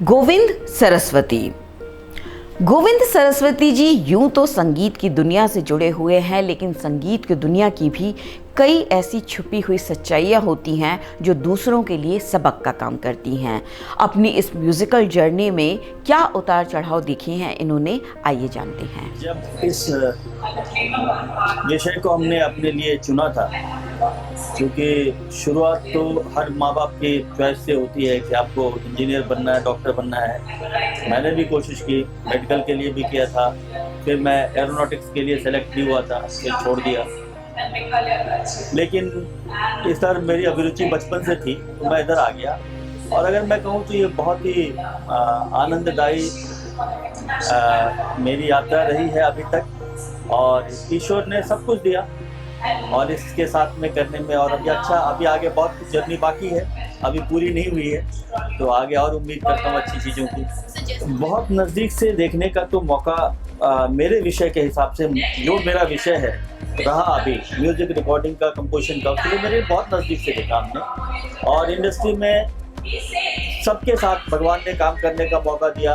गोविंद सरस्वती। गोविंद सरस्वती जी यूं तो संगीत की दुनिया से जुड़े हुए हैं, लेकिन संगीत की दुनिया की भी कई ऐसी छुपी हुई सच्चाइयाँ होती हैं जो दूसरों के लिए सबक का काम करती हैं। अपनी इस म्यूज़िकल जर्नी में क्या उतार चढ़ाव दिखे हैं इन्होंने, आइए जानते हैं। जब इस विषय को हमने अपने लिए चुना था, क्योंकि शुरुआत तो हर माँ बाप की चॉइस से होती है कि आपको इंजीनियर बनना है, डॉक्टर बनना है। मैंने भी कोशिश की, मेडिकल के लिए भी किया था, फिर मैं एरोनॉटिक्स के लिए सेलेक्ट भी हुआ था, फिर छोड़ दिया। लेकिन इस तरह मेरी अभिरुचि बचपन से थी तो मैं इधर आ गया। और अगर मैं कहूँ तो ये बहुत ही आनंददायी मेरी यात्रा रही है अभी तक, और ईश्वर ने सब कुछ दिया और इसके साथ में करने में। और अभी आगे बहुत कुछ जर्नी बाकी है, अभी पूरी नहीं हुई है, तो आगे और उम्मीद करता हूँ अच्छी चीज़ों की। बहुत नज़दीक से देखने का तो मौका मेरे विषय के हिसाब से, जो मेरा विषय है रहा अभी म्यूजिक रिकॉर्डिंग का, कंपोजिशन का, उसके लिए मेरे बहुत नज़दीक से देखा हमने। और इंडस्ट्री में सबके साथ भगवान ने काम करने का मौका दिया,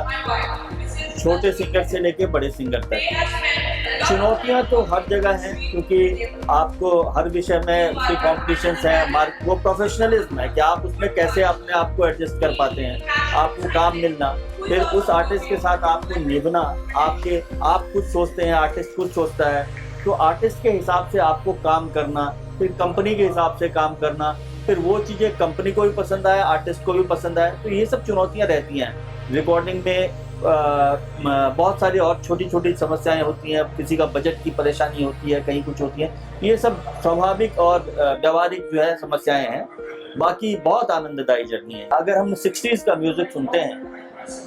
छोटे सिंगर से लेके बड़े सिंगर तक। चुनौतियां तो हर जगह हैं, क्योंकि आपको हर विषय में उसके कॉम्पिटिशन्स हैं। वो प्रोफेशनलिज्म है कि आप उसमें कैसे अपने आप को एडजस्ट कर पाते हैं, आपको काम मिलना, फिर उस आर्टिस्ट के साथ आपको निभना। आप कुछ सोचते हैं, आर्टिस्ट कुछ सोचता है, तो आर्टिस्ट के हिसाब से आपको काम करना, फिर कंपनी के हिसाब से काम करना, फिर वो चीज़ें कंपनी को भी पसंद आए, आर्टिस्ट को भी पसंद आए। तो ये सब चुनौतियाँ रहती हैं रिकॉर्डिंग में। बहुत सारी और छोटी छोटी समस्याएं होती हैं, किसी का बजट की परेशानी होती है, कहीं कुछ होती है। ये सब स्वाभाविक और व्यवहारिक जो है समस्याएं हैं। बाकी बहुत आनंददायी जर्नी है। अगर हम 60s का म्यूजिक सुनते हैं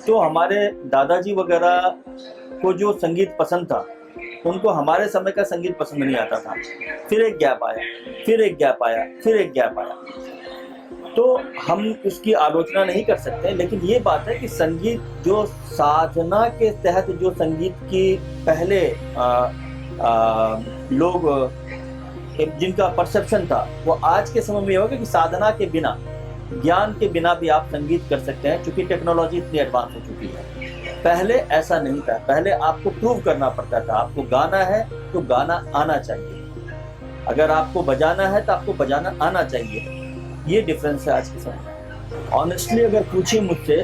तो हमारे दादाजी वगैरह को जो संगीत पसंद था, उनको हमारे समय का संगीत पसंद नहीं आता था। फिर एक गैप आया, फिर एक गैप आया, फिर एक गैप आया। तो हम उसकी आलोचना नहीं कर सकते, लेकिन ये बात है कि संगीत जो साधना के तहत जो संगीत की पहले लोग जिनका परसेप्शन था, वो आज के समय में ये होगा कि साधना के बिना, ज्ञान के बिना भी आप संगीत कर सकते हैं, क्योंकि टेक्नोलॉजी इतनी एडवांस हो चुकी है। पहले ऐसा नहीं था, पहले आपको प्रूव करना पड़ता था। आपको गाना है तो गाना आना चाहिए, अगर आपको बजाना है तो आपको बजाना आना चाहिए। ये डिफरेंस है आज के समय में। ऑनेस्टली अगर पूछिए मुझसे,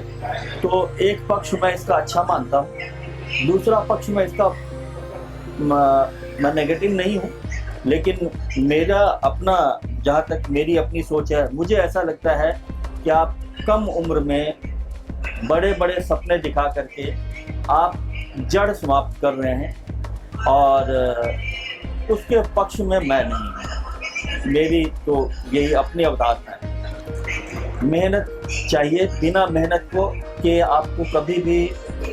तो एक पक्ष मैं इसका अच्छा मानता हूँ, दूसरा पक्ष मैं इसका मैं नेगेटिव नहीं हूँ। लेकिन मेरा अपना, जहाँ तक मेरी अपनी सोच है, मुझे ऐसा लगता है कि आप कम उम्र में बड़े बड़े सपने दिखा करके आप जड़ समाप्त कर रहे हैं, और उसके पक्ष में मैं नहीं हूँ। मेरी तो यही अपनी अवधारणा है। मेहनत चाहिए, बिना मेहनत को के आपको कभी भी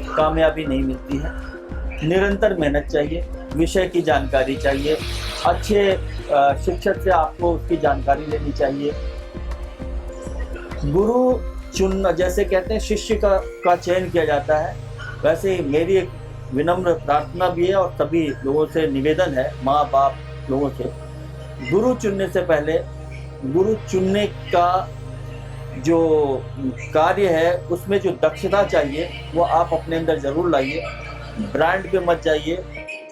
कामयाबी नहीं मिलती है। निरंतर मेहनत चाहिए, विषय की जानकारी चाहिए, अच्छे शिक्षक से आपको उसकी जानकारी लेनी चाहिए। गुरु चुनना, जैसे कहते हैं शिष्य का चयन किया जाता है, वैसे ही मेरी एक विनम्र प्रार्थना भी है और सभी लोगों से निवेदन है, माँ बाप लोगों से, गुरु चुनने से पहले गुरु चुनने का जो कार्य है उसमें जो दक्षता चाहिए वो आप अपने अंदर जरूर लाइए। ब्रांड पे मत जाइए,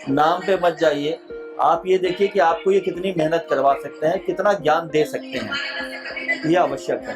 नाम पे मत जाइए। आप ये देखिए कि आपको ये कितनी मेहनत करवा सकते हैं, कितना ज्ञान दे सकते हैं, ये आवश्यक है।